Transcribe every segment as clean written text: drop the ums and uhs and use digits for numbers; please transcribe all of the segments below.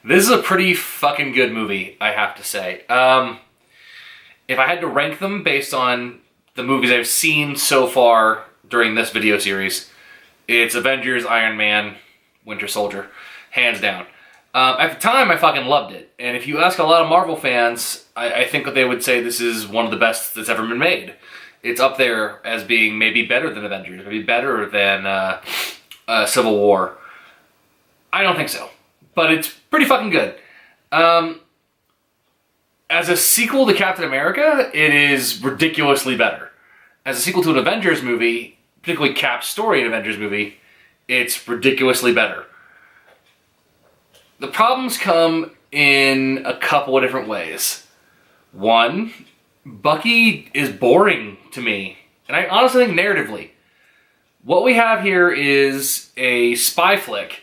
This is a pretty fucking good movie, I have to say. If I had to rank them based on the movies I've seen so far during this video series, it's Avengers, Iron Man, Winter Soldier, hands down. At the time, I fucking loved it. And if you ask a lot of Marvel fans, I think that they would say this is one of the best that's ever been made. It's up there as being maybe better than Avengers, maybe better than Civil War. I don't think so. But it's pretty fucking good. As a sequel to Captain America, it is ridiculously better. As a sequel to an Avengers movie, particularly Cap's story in an Avengers movie, it's ridiculously better. The problems come in a couple of different ways. One, Bucky is boring to me. And I honestly think narratively. What we have here is a spy flick,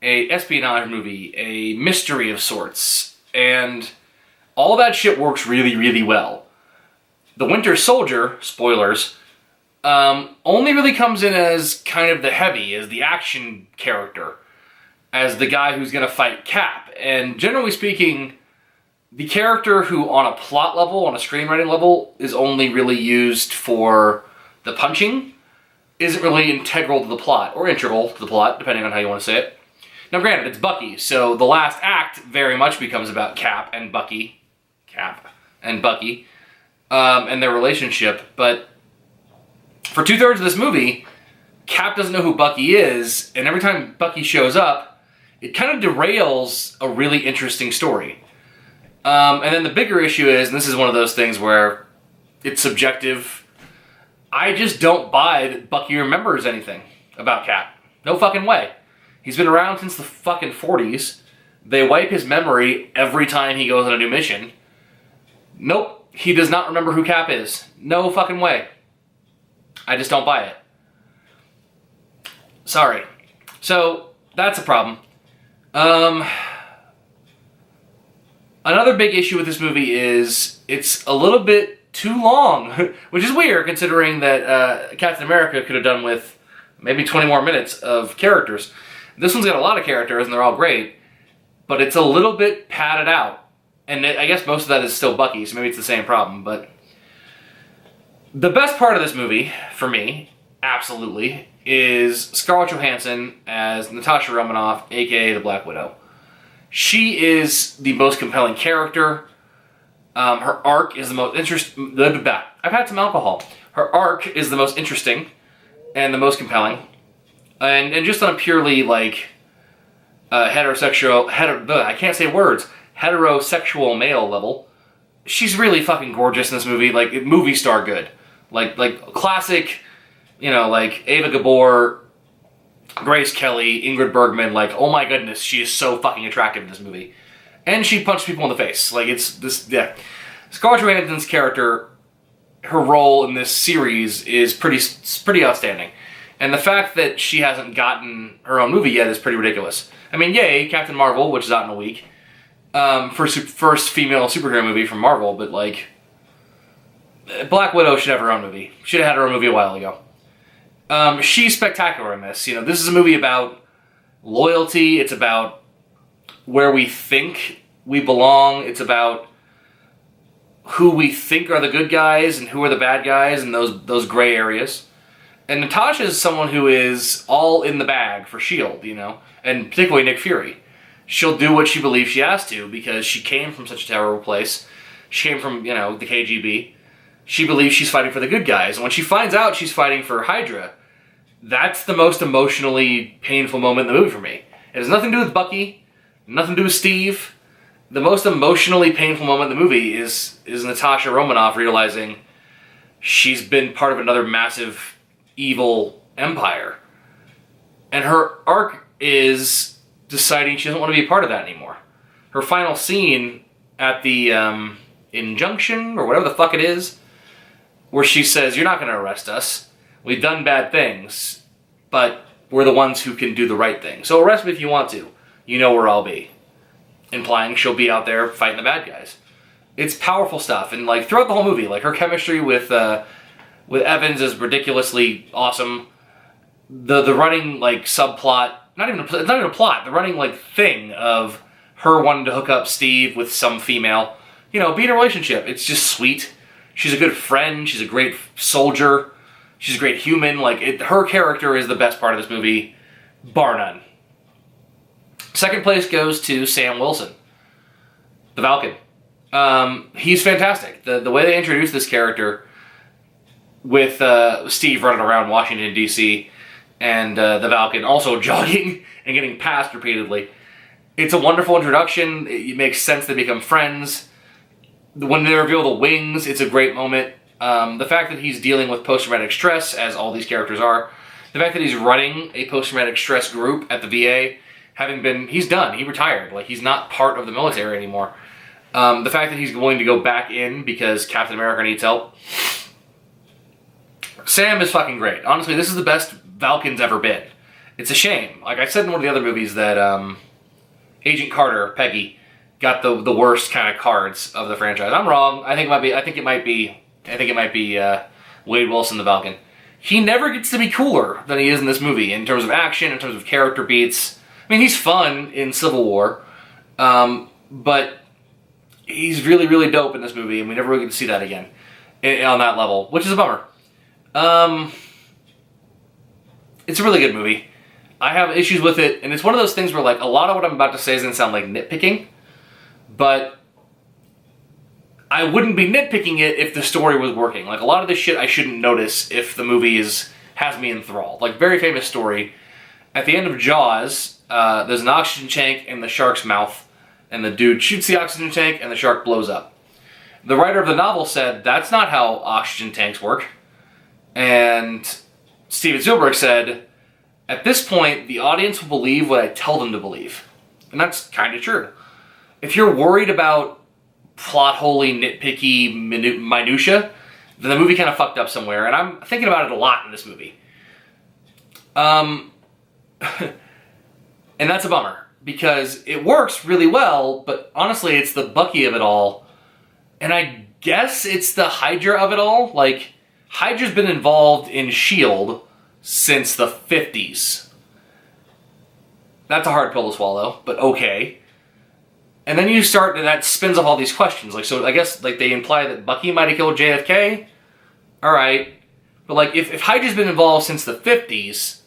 a espionage movie, a mystery of sorts, and all that shit works really, really well. The Winter Soldier, spoilers, only really comes in as kind of the heavy, as the action character, as the guy who's going to fight Cap. And generally speaking, the character who on a plot level, on a screenwriting level, is only really used for the punching, isn't really integral to the plot, or integral to the plot, depending on how you want to say it. Now granted, it's Bucky, so the last act very much becomes about Cap and Bucky, and their relationship, but for 2/3 of this movie, Cap doesn't know who Bucky is, and every time Bucky shows up, it kind of derails a really interesting story. And then the bigger issue is, and this is one of those things where it's subjective, I just don't buy that Bucky remembers anything about Cap. No fucking way. He's been around since the fucking 40s. They wipe his memory every time he goes on a new mission. Nope, he does not remember who Cap is. No fucking way. I just don't buy it. Sorry. So, that's a problem. Another big issue with this movie is it's a little bit too long, which is weird considering that Captain America could have done with maybe 20 more minutes of characters. This one's got a lot of characters and they're all great, but it's a little bit padded out. And I guess most of that is still Bucky, so maybe it's the same problem, but the best part of this movie, for me, absolutely, is Scarlett Johansson as Natasha Romanoff, aka the Black Widow. She is the most compelling character. Her arc is the most interesting. I've had some alcohol. Her arc is the most interesting and the most compelling. And just on a purely, like, heterosexual male level, she's really fucking gorgeous in this movie. Like, movie star good. Like classic, like Ava Gabor, Grace Kelly, Ingrid Bergman, like, oh my goodness, she is so fucking attractive in this movie. And she punched people in the face. Like, it's this, yeah. Scarlett Johansson's character, her role in this series is pretty outstanding. And the fact that she hasn't gotten her own movie yet is pretty ridiculous. I mean, yay, Captain Marvel, which is out in a week. First female superhero movie from Marvel, but, like, Black Widow should have her own movie. Should have had her own movie a while ago. She's spectacular in this. This is a movie about loyalty. It's about where we think we belong. It's about who we think are the good guys and who are the bad guys and those gray areas. And Natasha is someone who is all in the bag for S.H.I.E.L.D., and particularly Nick Fury. She'll do what she believes she has to because she came from such a terrible place. She came from, the KGB. She believes she's fighting for the good guys. And when she finds out she's fighting for Hydra, that's the most emotionally painful moment in the movie for me. It has nothing to do with Bucky, nothing to do with Steve. The most emotionally painful moment in the movie is Natasha Romanoff realizing she's been part of another massive evil empire. And her arc is deciding she doesn't want to be a part of that anymore. Her final scene at the injunction, or whatever the fuck it is, where she says, "You're not going to arrest us. We've done bad things, but we're the ones who can do the right thing. So arrest me if you want to. You know where I'll be." Implying she'll be out there fighting the bad guys. It's powerful stuff, and like throughout the whole movie, like her chemistry with Evans is ridiculously awesome. The running like subplot it's not even a plot, the running, like, thing of her wanting to hook up Steve with some female, you know, be in a relationship. It's just sweet. She's a good friend. She's a great soldier. She's a great human. Like, her character is the best part of this movie, bar none. Second place goes to Sam Wilson, the Falcon. He's fantastic. The way they introduce this character with Steve running around Washington, D.C., and the Falcon also jogging and getting passed repeatedly. It's a wonderful introduction. It makes sense they become friends. When they reveal the wings, it's a great moment. The fact that he's dealing with post-traumatic stress, as all these characters are. The fact that he's running a post-traumatic stress group at the VA, he's done. He retired. Like, he's not part of the military anymore. The fact that he's going to go back in because Captain America needs help. Sam is fucking great. Honestly, this is the best Falcon's ever been. It's a shame. Like I said in one of the other movies that Agent Carter, Peggy, got the worst kind of cards of the franchise. I'm wrong. I think it might be Wade Wilson, the Falcon. He never gets to be cooler than he is in this movie in terms of action, in terms of character beats. I mean, he's fun in Civil War, but he's really, really dope in this movie, and we never really get to see that again on that level, which is a bummer. It's a really good movie. I have issues with it, and it's one of those things where, like, a lot of what I'm about to say is going to sound like nitpicking, but I wouldn't be nitpicking it if the story was working. Like, a lot of this shit I shouldn't notice if the movie has me enthralled. Like, very famous story. At the end of Jaws, there's an oxygen tank in the shark's mouth, and the dude shoots the oxygen tank, and the shark blows up. The writer of the novel said, that's not how oxygen tanks work. And Steven Spielberg said, at this point, the audience will believe what I tell them to believe. And that's kind of true. If you're worried about plot-holy, nitpicky minutia, then the movie kind of fucked up somewhere. And I'm thinking about it a lot in this movie. And that's a bummer, because it works really well, but honestly, it's the Bucky of it all. And I guess it's the Hydra of it all. Like, Hydra's been involved in S.H.I.E.L.D. since the 50s. That's a hard pill to swallow, but okay. And then you start, and that spins off all these questions. Like, so I guess, like, they imply that Bucky might have killed JFK? Alright. But, like, if Hydra's been involved since the 50s,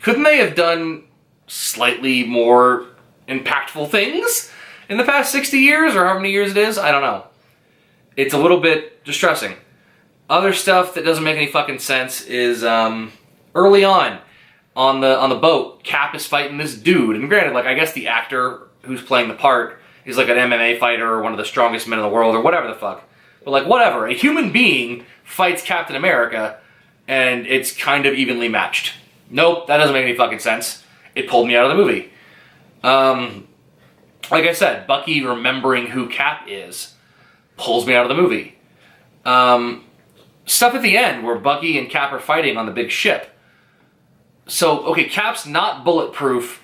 couldn't they have done slightly more impactful things in the past 60 years, or however many years it is? I don't know. It's a little bit distressing. Other stuff that doesn't make any fucking sense is early on the boat, Cap is fighting this dude. And granted, like, I guess the actor who's playing the part is like an MMA fighter or one of the strongest men in the world or whatever the fuck. But, like, whatever. A human being fights Captain America and it's kind of evenly matched. Nope, that doesn't make any fucking sense. It pulled me out of the movie. Like I said, Bucky remembering who Cap is pulls me out of the movie. Stuff at the end where Bucky and Cap are fighting on the big ship. So, okay, Cap's not bulletproof,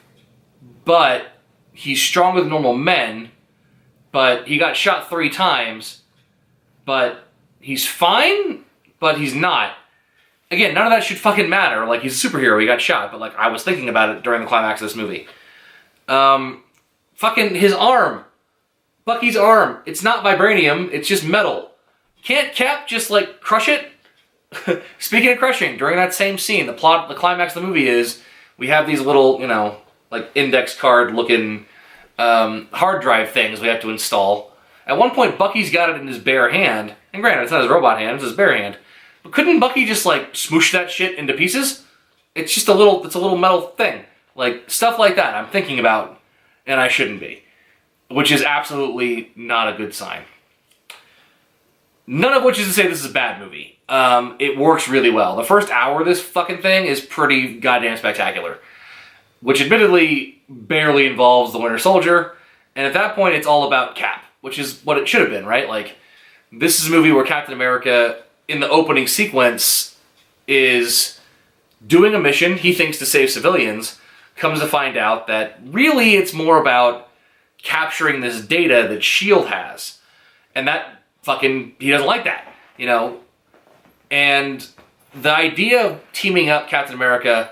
but he's stronger than normal men, but he got shot 3 times, but he's fine, but he's not. Again, none of that should fucking matter. Like, he's a superhero, he got shot, but, like, I was thinking about it during the climax of this movie. Fucking his arm. Bucky's arm. It's not vibranium, it's just metal. Can't Cap just, like, crush it? Speaking of crushing, during that same scene, the climax of the movie is we have these little, you know, like, index card looking hard drive things we have to install. At one point, Bucky's got it in his bare hand, and granted, it's not his robot hand, it's his bare hand. But couldn't Bucky just, like, smoosh that shit into pieces? It's just a little metal thing. Like, stuff like that I'm thinking about, and I shouldn't be. Which is absolutely not a good sign. None of which is to say this is a bad movie. It works really well. The first hour of this fucking thing is pretty goddamn spectacular. Which admittedly barely involves the Winter Soldier. And at that point, it's all about Cap. Which is what it should have been, right? Like, this is a movie where Captain America, in the opening sequence, is doing a mission he thinks to save civilians. Comes to find out that really it's more about capturing this data that S.H.I.E.L.D. has. And that fucking, he doesn't like that, you know? And the idea of teaming up Captain America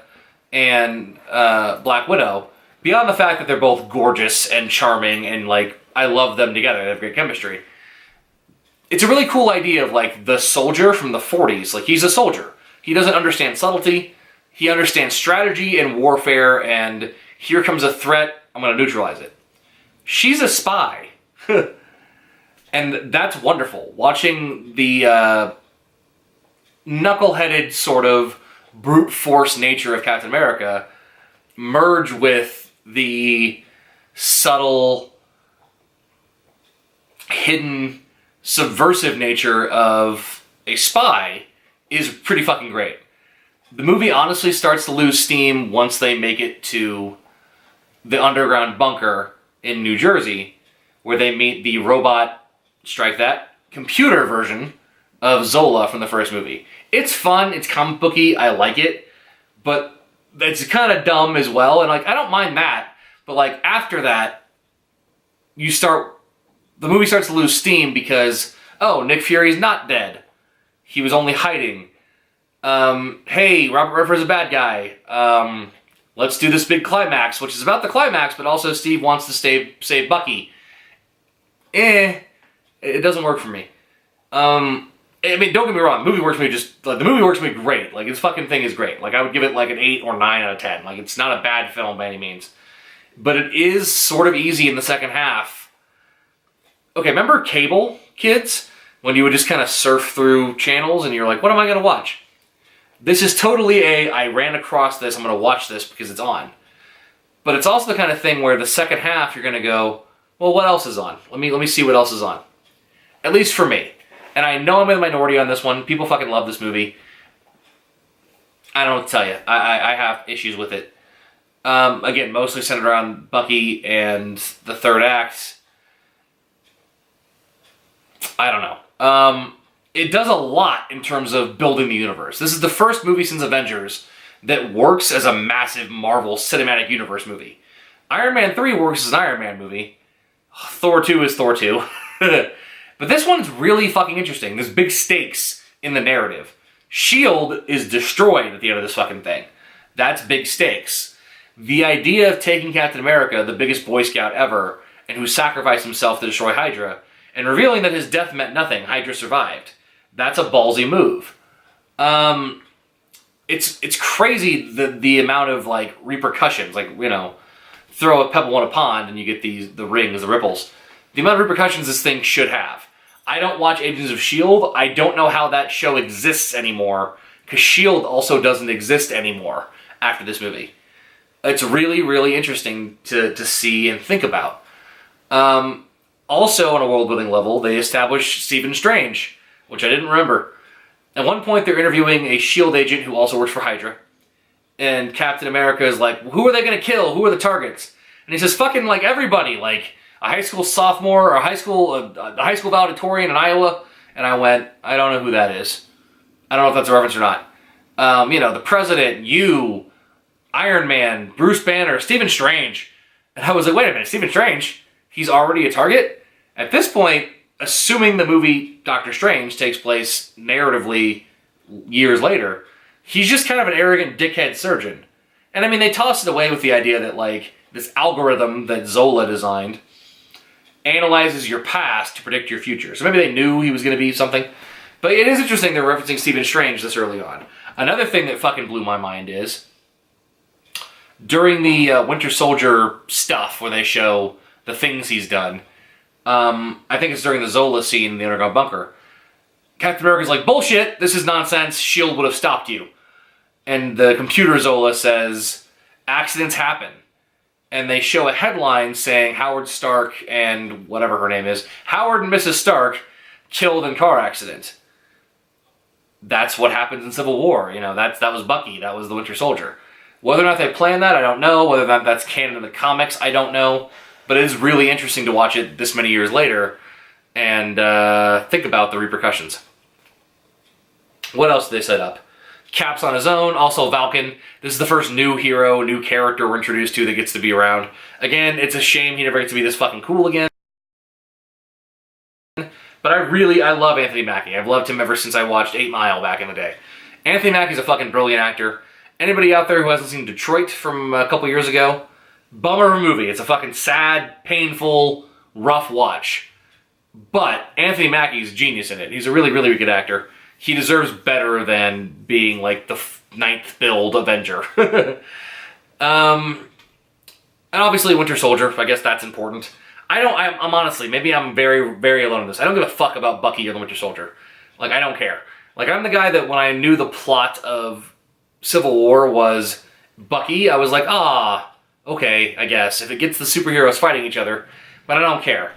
and Black Widow, beyond the fact that they're both gorgeous and charming and, like, I love them together, they have great chemistry. It's a really cool idea of, like, the soldier from the 40s. Like, he's a soldier. He doesn't understand subtlety. He understands strategy and warfare, and here comes a threat, I'm going to neutralize it. She's a spy. And that's wonderful. Watching the knuckleheaded sort of brute force nature of Captain America merge with the subtle, hidden, subversive nature of a spy is pretty fucking great. The movie honestly starts to lose steam once they make it to the underground bunker in New Jersey, where they meet the robot, strike that, computer version of Zola from the first movie. It's fun, it's comic booky, I like it, but it's kind of dumb as well, and like, I don't mind that, but like, after that, the movie starts to lose steam because, oh, Nick Fury's not dead. He was only hiding. Hey, Robert Redford's a bad guy. Let's do this big climax, which is about the climax, but also Steve wants to save Bucky. It doesn't work for me. I mean, don't get me wrong, the movie works for me the movie works for me great. Like, this fucking thing is great. Like, I would give it like an 8 or 9 out of 10. Like, it's not a bad film by any means. But it is sort of easy in the second half. Okay, remember cable, kids? When you would just kind of surf through channels and you're like, what am I going to watch? This is totally I ran across this, I'm going to watch this because it's on. But it's also the kind of thing where the second half you're going to go, well, what else is on? Let me see what else is on. At least for me. And I know I'm in the minority on this one. People fucking love this movie. I don't know what to tell you. I have issues with it. Again, mostly centered around Bucky and the third act. I don't know. It does a lot in terms of building the universe. This is the first movie since Avengers that works as a massive Marvel Cinematic Universe movie. Iron Man 3 works as an Iron Man movie. Thor 2 is Thor 2. But this one's really fucking interesting. There's big stakes in the narrative. S.H.I.E.L.D. is destroyed at the end of this fucking thing. That's big stakes. The idea of taking Captain America, the biggest Boy Scout ever, and who sacrificed himself to destroy Hydra, and revealing that his death meant nothing, Hydra survived. That's a ballsy move. It's crazy the amount of like repercussions. Like, you know, throw a pebble in a pond and you get the rings, the ripples. The amount of repercussions this thing should have. I don't watch Agents of S.H.I.E.L.D. I don't know how that show exists anymore, because S.H.I.E.L.D. also doesn't exist anymore after this movie. It's really, really interesting to see and think about. Also, on a world-building level, they established Stephen Strange, which I didn't remember. At one point, they're interviewing a S.H.I.E.L.D. agent who also works for Hydra. And Captain America is like, who are they going to kill? Who are the targets? And he says, fucking, like, everybody. Like, a high school sophomore, or a high school valedictorian in Iowa. And I went, I don't know who that is. I don't know if that's a reference or not. You know, the president, you, Iron Man, Bruce Banner, Stephen Strange. And I was like, wait a minute, Stephen Strange? He's already a target? At this point, assuming the movie Doctor Strange takes place narratively years later, he's just kind of an arrogant dickhead surgeon. And I mean, they tossed it away with the idea that, like, this algorithm that Zola designed analyzes your past to predict your future. So maybe they knew he was going to be something. But it is interesting they're referencing Stephen Strange this early on. Another thing that fucking blew my mind is, during the Winter Soldier stuff where they show the things he's done, I think it's during the Zola scene in the underground bunker, Captain America's like, bullshit, this is nonsense, S.H.I.E.L.D. would have stopped you. And the computer Zola says, accidents happen. And they show a headline saying Howard Stark and whatever her name is, Howard and Mrs. Stark killed in car accident. That's what happens in Civil War. You know, that was Bucky, that was the Winter Soldier. Whether or not they planned that, I don't know. Whether that's canon in the comics, I don't know. But it is really interesting to watch it this many years later and think about the repercussions. What else did they set up? Cap's on his own, also Falcon. This is the first new hero, new character we're introduced to that gets to be around. Again, it's a shame he never gets to be this fucking cool again. But I love Anthony Mackie. I've loved him ever since I watched 8 Mile back in the day. Anthony Mackie's a fucking brilliant actor. Anybody out there who hasn't seen Detroit from a couple years ago, bummer of a movie. It's a fucking sad, painful, rough watch. But Anthony Mackie's a genius in it. He's a really, really good actor. He deserves better than being like the ninth build Avenger. And obviously Winter Soldier. I guess that's important. I'm honestly, maybe I'm very, very alone in this. I don't give a fuck about Bucky or the Winter Soldier. Like, I don't care. Like, I'm the guy that when I knew the plot of Civil War was Bucky, I was like, okay, I guess. If it gets the superheroes fighting each other, but I don't care.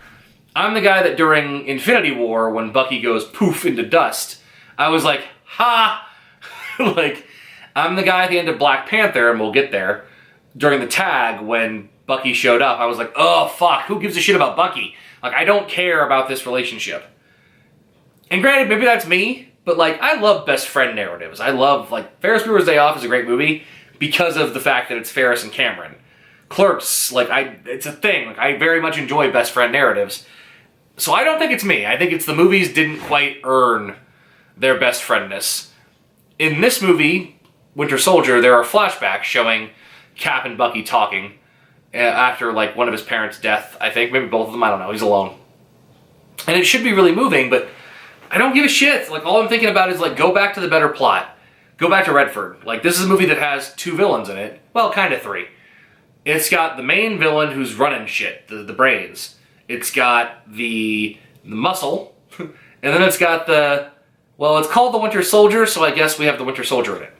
I'm the guy that during Infinity War, when Bucky goes poof into dust, I was like, ha! Like, I'm the guy at the end of Black Panther, and we'll get there. During the tag, when Bucky showed up, I was like, oh, fuck, who gives a shit about Bucky? Like, I don't care about this relationship. And granted, maybe that's me, but, like, I love best friend narratives. I love, like, Ferris Bueller's Day Off is a great movie because of the fact that it's Ferris and Cameron. Clerks, like, it's a thing. Like, I very much enjoy best friend narratives. So I don't think it's me. I think it's the movies didn't quite earn their best friendness. In this movie, Winter Soldier, there are flashbacks showing Cap and Bucky talking after, like, one of his parents' death, I think. Maybe both of them, I don't know. He's alone. And it should be really moving, but I don't give a shit. Like, all I'm thinking about is, like, go back to the better plot. Go back to Redford. Like, this is a movie that has 2 villains in it. Well, kind of 3. It's got the main villain who's running shit, the brains. It's got the muscle. And then it's got it's called the Winter Soldier, so I guess we have the Winter Soldier in it.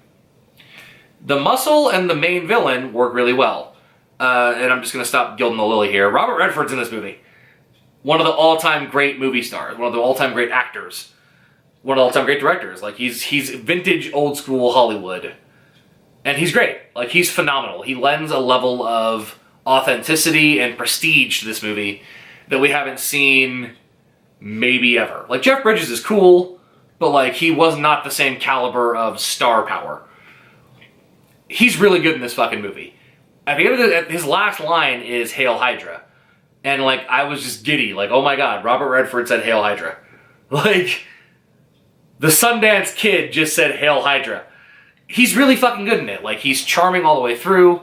The muscle and the main villain work really well. And I'm just going to stop gilding the lily here. Robert Redford's in this movie. One of the all-time great movie stars. One of the all-time great actors. One of the all-time great directors. Like, he's vintage, old-school Hollywood. And he's great. Like, he's phenomenal. He lends a level of authenticity and prestige to this movie that we haven't seen maybe ever. Like, Jeff Bridges is cool, but, like, he was not the same caliber of star power. He's really good in this fucking movie. At the end of his last line is Hail Hydra. And, like, I was just giddy. Like, oh my god, Robert Redford said Hail Hydra. Like, the Sundance Kid just said Hail Hydra. He's really fucking good in it. Like, he's charming all the way through.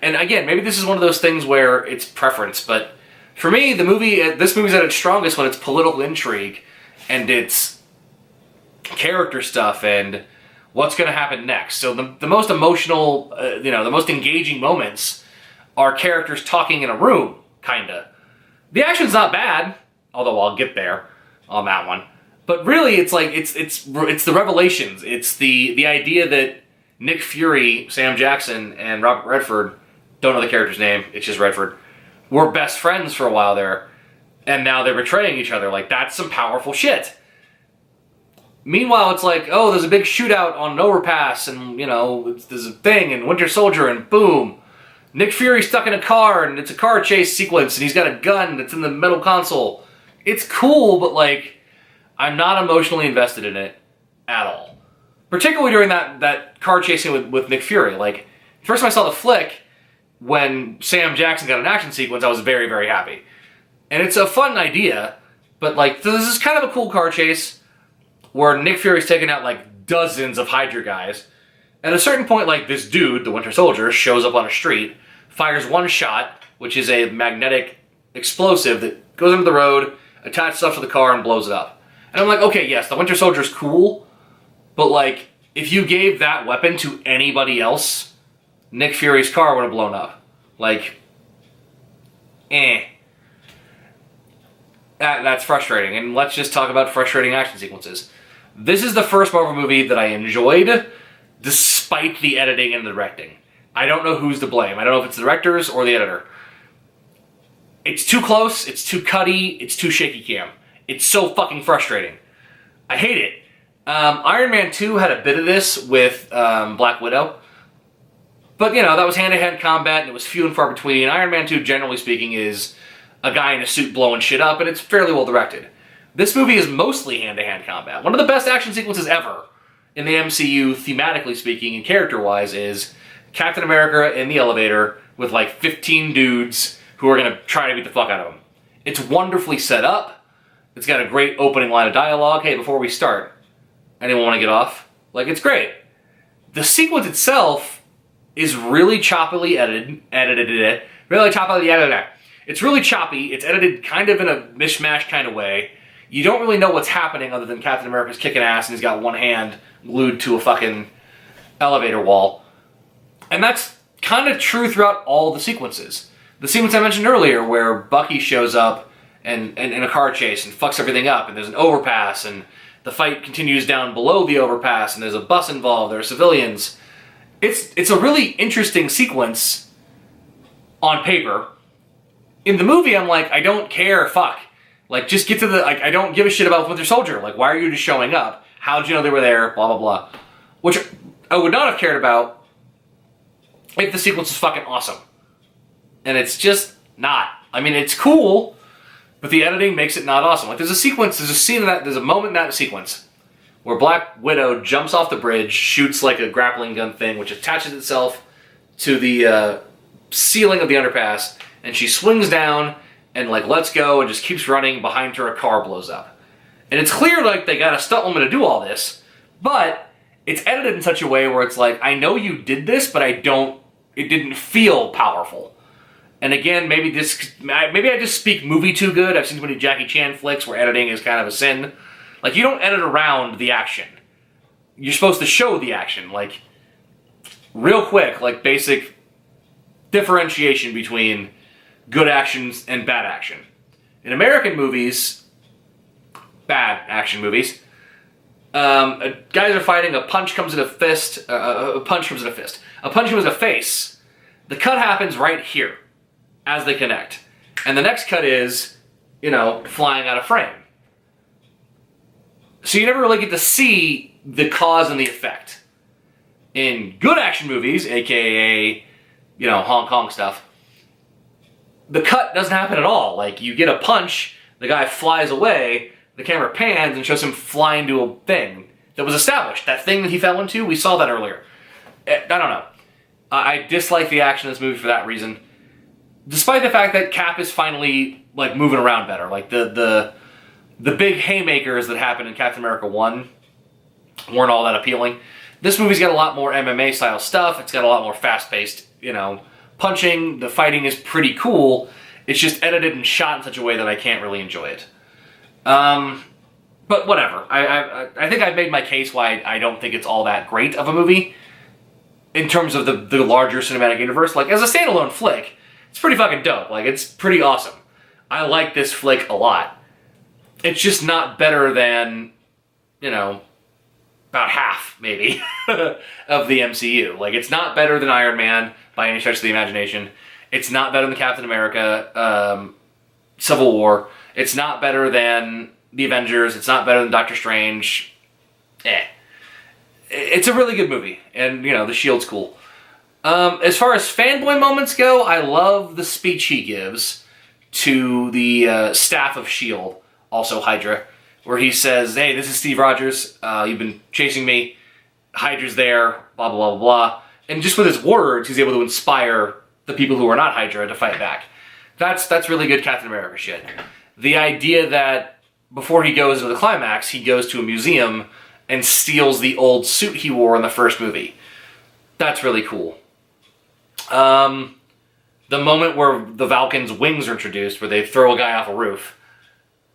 And again, maybe this is one of those things where it's preference, but for me, this movie's at its strongest when it's political intrigue and it's character stuff and what's going to happen next. So the most emotional, the most engaging moments are characters talking in a room, kinda. The action's not bad, although I'll get there on that one. But really, it's like it's the revelations. It's the idea that Nick Fury, Sam Jackson, and Robert Redford, don't know the character's name, it's just Redford, were best friends for a while there, and now they're betraying each other. Like, that's some powerful shit. Meanwhile, it's like, oh, there's a big shootout on an overpass, and, there's a thing, and Winter Soldier, and boom. Nick Fury's stuck in a car, and it's a car chase sequence, and he's got a gun that's in the metal console. It's cool, but, like, I'm not emotionally invested in it at all. Particularly during that car chasing with Nick Fury. Like, first time I saw the flick, when Sam Jackson got an action sequence, I was very, very happy. And it's a fun idea, but, like, this is kind of a cool car chase where Nick Fury's taking out, like, dozens of Hydra guys. At a certain point, like, this dude, the Winter Soldier, shows up on a street, fires one shot, which is a magnetic explosive that goes into the road, attaches stuff to the car, and blows it up. And I'm like, okay, yes, the Winter Soldier's cool, but, like, if you gave that weapon to anybody else, Nick Fury's car would have blown up. Like, That's frustrating. And let's just talk about frustrating action sequences. This is the first Marvel movie that I enjoyed, despite the editing and the directing. I don't know who's to blame. I don't know if it's the directors or the editor. It's too close, it's too cutty, it's too shaky cam. It's so fucking frustrating. I hate it. Iron Man 2 had a bit of this with Black Widow. But, that was hand-to-hand combat, and it was few and far between. Iron Man 2, generally speaking, is a guy in a suit blowing shit up, and it's fairly well directed. This movie is mostly hand-to-hand combat. One of the best action sequences ever in the MCU, thematically speaking and character-wise, is Captain America in the elevator with, like, 15 dudes who are going to try to beat the fuck out of him. It's wonderfully set up. It's got a great opening line of dialogue. Hey, before we start, anyone want to get off? Like, it's great. The sequence itself is really choppily edited. Really choppily edited. It's really choppy. It's edited kind of in a mishmash kind of way. You don't really know what's happening other than Captain America's kicking ass and he's got one hand glued to a fucking elevator wall. And that's kind of true throughout all the sequences. The sequence I mentioned earlier where Bucky shows up and in a car chase and fucks everything up, and there's an overpass, and the fight continues down below the overpass, and there's a bus involved, there are civilians. It's a really interesting sequence on paper. In the movie, I'm like, I don't care, fuck. Like, just get to the, like, I don't give a shit about Winter Soldier. Like, why are you just showing up? How'd you know they were there? Blah, blah, blah. Which I would not have cared about if the sequence was fucking awesome. And it's just not. I mean, it's cool, but the editing makes it not awesome. Like, there's a scene in that, there's a moment in that sequence where Black Widow jumps off the bridge, shoots like a grappling gun thing, which attaches itself to the ceiling of the underpass, and she swings down and like lets go and just keeps running. Behind her, a car blows up. And it's clear like they got a stunt woman to do all this, but it's edited in such a way where it's like, I know you did this, but it didn't feel powerful. And again, maybe I just speak movie too good. I've seen too many Jackie Chan flicks where editing is kind of a sin. Like, you don't edit around the action. You're supposed to show the action. Like, real quick, like basic differentiation between good actions and bad action. In American movies, bad action movies, guys are fighting, a punch comes in a fist, a punch comes in a fist. A punch comes in a face. The cut happens right here as they connect. And the next cut is, flying out of frame. So you never really get to see the cause and the effect. In good action movies, aka, Hong Kong stuff, the cut doesn't happen at all. Like, you get a punch, the guy flies away, the camera pans and shows him flying to a thing that was established. That thing that he fell into, we saw that earlier. I don't know. I dislike the action in this movie for that reason. Despite the fact that Cap is finally, like, moving around better. Like, the big haymakers that happened in Captain America 1 weren't all that appealing. This movie's got a lot more MMA-style stuff. It's got a lot more fast-paced, punching. The fighting is pretty cool. It's just edited and shot in such a way that I can't really enjoy it. But whatever. I think I've made my case why I don't think it's all that great of a movie in terms of the larger cinematic universe. Like, as a standalone flick, it's pretty fucking dope. Like, it's pretty awesome. I like this flick a lot. It's just not better than, about half, maybe, of the MCU. Like, it's not better than Iron Man by any stretch of the imagination. It's not better than Captain America, Civil War. It's not better than the Avengers. It's not better than Doctor Strange. It's a really good movie, and, the Shield's cool. As far as fanboy moments go, I love the speech he gives to the staff of S.H.I.E.L.D., also Hydra, where he says, hey, this is Steve Rogers, you've been chasing me, Hydra's there, blah, blah, blah, blah. And just with his words, he's able to inspire the people who are not Hydra to fight back. That's really good Captain America shit. The idea that before he goes to the climax, he goes to a museum and steals the old suit he wore in the first movie. That's really cool. The moment where the Valkyn's wings are introduced, where they throw a guy off a roof.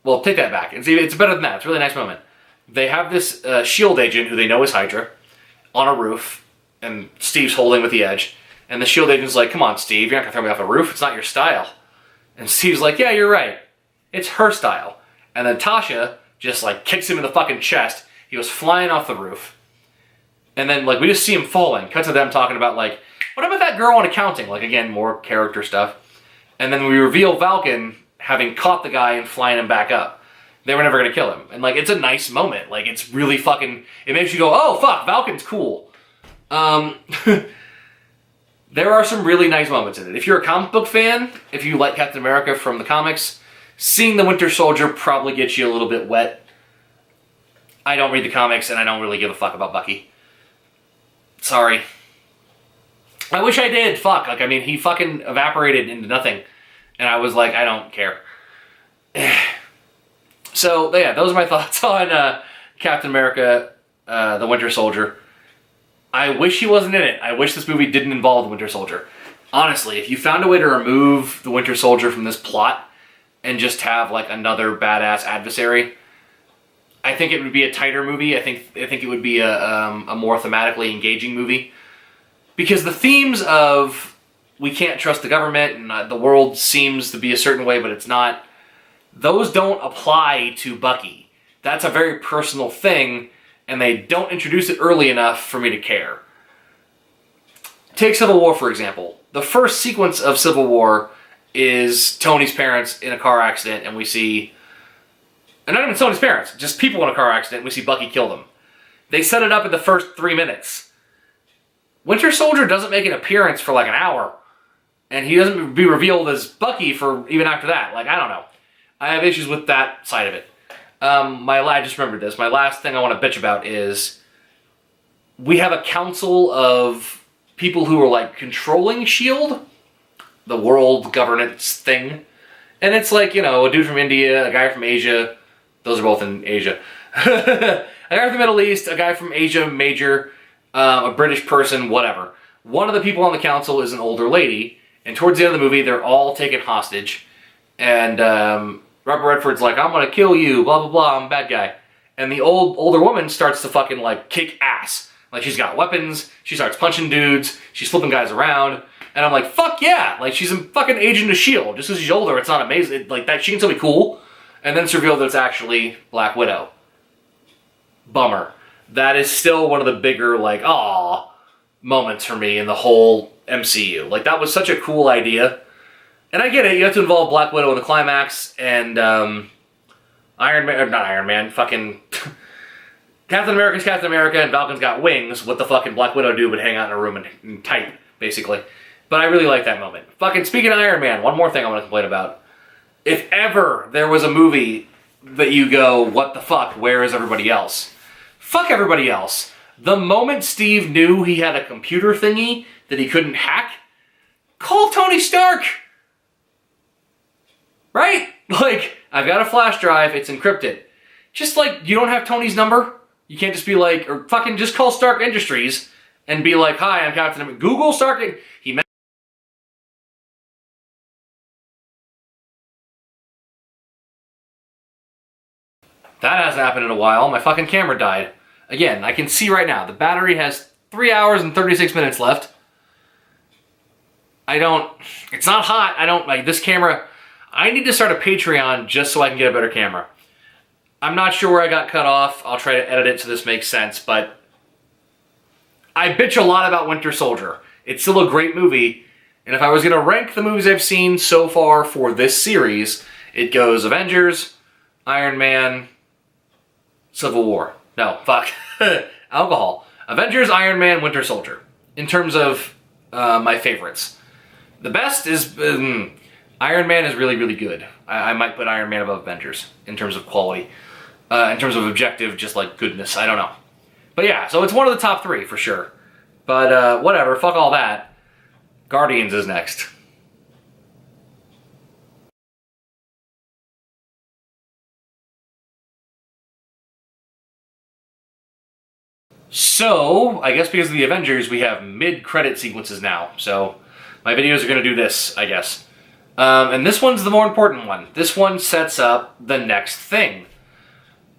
Well, take that back. It's better than that. It's a really nice moment. They have this S.H.I.E.L.D. agent, who they know is Hydra, on a roof, and Steve's holding with the edge. And the S.H.I.E.L.D. agent's like, come on, Steve, you're not going to throw me off a roof. It's not your style. And Steve's like, yeah, you're right. It's her style. And then Tasha just, kicks him in the fucking chest. He goes flying off the roof. And then, we just see him falling. Cut to them talking about, what about that girl on accounting? Again, more character stuff. And then we reveal Valkyn having caught the guy and flying him back up. They were never going to kill him. And, it's a nice moment. It's really fucking... It makes you go, oh, fuck, Valkyn's cool. There are some really nice moments in it. If you're a comic book fan, if you like Captain America from the comics, seeing the Winter Soldier probably gets you a little bit wet. I don't read the comics, and I don't really give a fuck about Bucky. Sorry. I wish I did. Fuck. He fucking evaporated into nothing. And I was like, I don't care. So, yeah, those are my thoughts on Captain America, the Winter Soldier. I wish he wasn't in it. I wish this movie didn't involve the Winter Soldier. Honestly, if you found a way to remove the Winter Soldier from this plot and just have like another badass adversary, I think it would be a tighter movie. I think it would be a more thematically engaging movie. Because the themes of we can't trust the government and the world seems to be a certain way but it's not, those don't apply to Bucky. That's a very personal thing and they don't introduce it early enough for me to care. Take Civil War, for example. The first sequence of Civil War is Tony's parents in a car accident, and we see... And not even Tony's parents, just people in a car accident, and we see Bucky kill them. They set it up in the first 3 minutes. Winter Soldier doesn't make an appearance for like an hour, and he doesn't be revealed as Bucky for even after that. Like, I don't know. I have issues with that side of it. I just remembered this. My last thing I want to bitch about is we have a council of people who are like controlling S.H.I.E.L.D., the world governance thing. And it's like, you know, a dude from India, a guy from Asia. Those are both in Asia. A guy from the Middle East, a guy from Asia Major, a British person, whatever. One of the people on the council is an older lady. And towards the end of the movie, they're all taken hostage. And Robert Redford's like, I'm gonna kill you, blah, blah, blah, I'm a bad guy. And the older woman starts to fucking, like, kick ass. Like, she's got weapons, she starts punching dudes, she's flipping guys around. And I'm like, fuck yeah! Like, she's a fucking agent of S.H.I.E.L.D. Just because she's older, it's not amazing. Like, that, she can still be cool. And then it's revealed that it's actually Black Widow. Bummer. That is still one of the bigger, like, aww moments for me in the whole MCU. Like, that was such a cool idea. And I get it, you have to involve Black Widow in the climax, and, fucking... Captain America's Captain America, and Falcon's got wings. What the fucking Black Widow do but hang out in a room and type, basically. But I really like that moment. Fucking speaking of Iron Man, one more thing I want to complain about. If ever there was a movie that you go, what the fuck, where is everybody else? Fuck everybody else. The moment Steve knew he had a computer thingy that he couldn't hack, call Tony Stark! Right? Like, I've got a flash drive, it's encrypted. Just like, you don't have Tony's number? You can't just be like, or fucking just call Stark Industries and be like, hi, I'm Captain America. Google Stark. That hasn't happened in a while. My fucking camera died. Again, I can see right now. The battery has 3 hours and 36 minutes left. It's not hot. This camera, I need to start a Patreon just so I can get a better camera. I'm not sure where I got cut off. I'll try to edit it so this makes sense, but I bitch a lot about Winter Soldier. It's still a great movie, and if I was going to rank the movies I've seen so far for this series, it goes Avengers, Iron Man, Civil War. No, fuck. Alcohol. Avengers, Iron Man, Winter Soldier. In terms of my favorites. The best is... Iron Man is really, really good. I might put Iron Man above Avengers in terms of quality. In terms of objective, just like goodness. I don't know. But yeah, so it's one of the top 3 for sure. But whatever, fuck all that. Guardians is next. So, I guess because of the Avengers, we have mid-credit sequences now. So, my videos are going to do this, I guess. And this one's the more important one. This one sets up the next thing,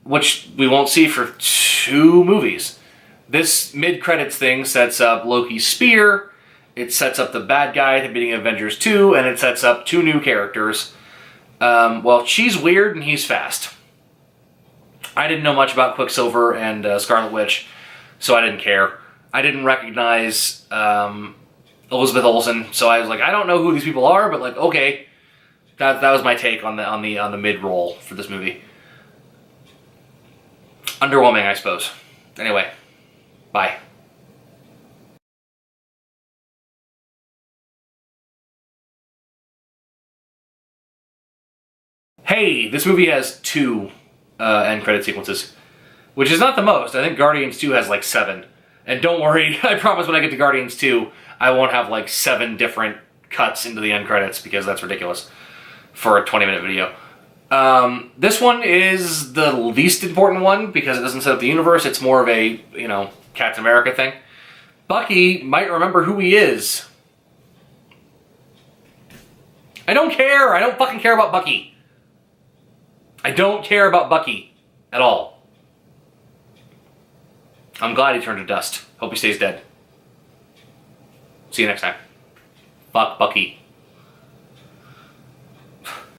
which we won't see for 2 movies. This mid-credits thing sets up Loki's spear, it sets up the bad guy at the beginning of Avengers 2, and it sets up 2 new characters. Well, she's weird and he's fast. I didn't know much about Quicksilver and Scarlet Witch, so I didn't care. I didn't recognize Elizabeth Olsen, so I was like, I don't know who these people are, but like, okay. That was my take on the mid-roll for this movie. Underwhelming, I suppose. Anyway, bye. Hey, this movie has 2 end credit sequences, which is not the most. I think Guardians 2 has like 7. And don't worry, I promise when I get to Guardians 2, I won't have like 7 different cuts into the end credits because that's ridiculous for a 20-minute video. This one is the least important one because it doesn't set up the universe. It's more of a, Captain America thing. Bucky might remember who he is. I don't care. I don't fucking care about Bucky. I don't care about Bucky at all. I'm glad he turned to dust. Hope he stays dead. See you next time. Fuck Bucky.